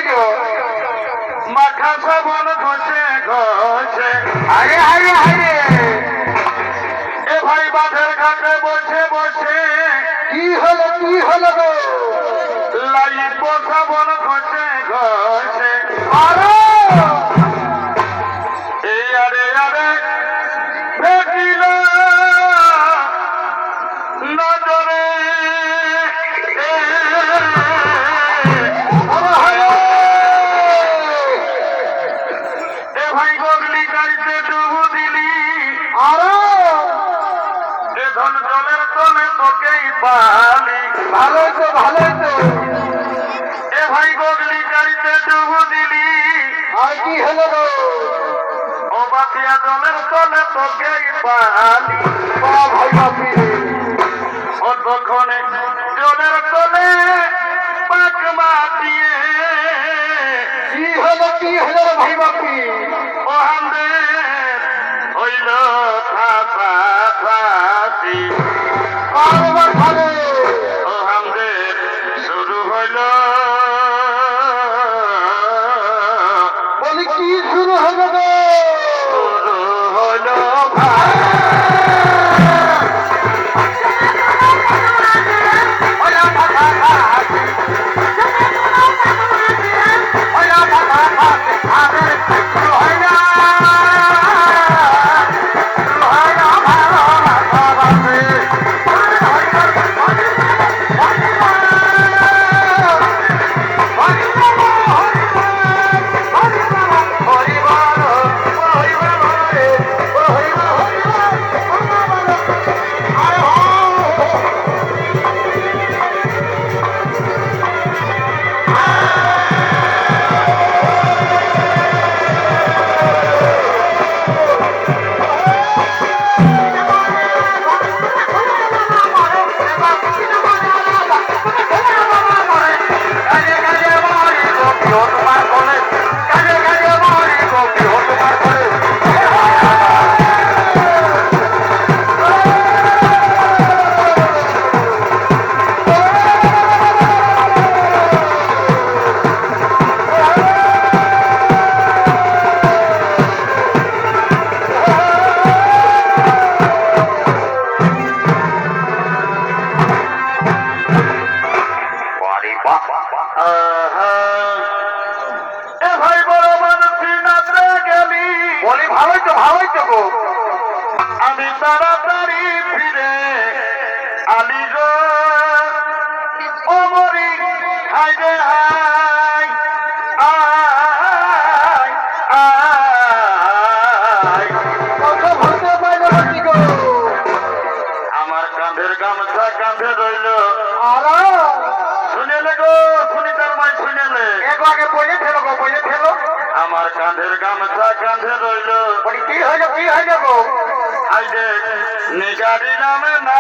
হইলো মাখা সাবন ঘষে ঘষে আরে আরে আরে এ ভাই বাঁধের ঘাটে বসে বসে কি হলো গো লাইব সাবন ঘষে ঘষে আরে এই আরে আরে ভেটিল নজরে এ ভাই গগলি গাড়িতে ডুবু দিলি আরে এ ধন জলের তলে তোকেই পালি ভালোই তো এ ভাই গগলি গাড়িতে ডুবু দিলি আর কি হলো গো ও বাতিয়া জলের তলে তোকেই পালি ভাই বাপি ও তখন জলের তলে পাক মাতিয়ে কি হলো ভাই বাপি ও হামদের হইল থাপা থাপি কারবার ভালো ও হামদের শুরু হইল বলি কি শুরু হলো গো শুরু হইল ভাই এ ভাই বড় মানুষই নাচতে গেলি বলি ভালোই তো গো আমি তাড়াতাড়ি ফিরে আলি গো ও মরি হাই রে হাই আয় আয় কথা বলতে পারলো নাকি গো আমার কাঁধের গামছা কাঁধে রইল আরে শুনেলে গো শুনিতার মাই শুনেলে এক আগে বলে ফেলো আমার কাঁধের গামছা কাঁধে রইল বলি কি হইলো গো আইডে নিগারি নামে না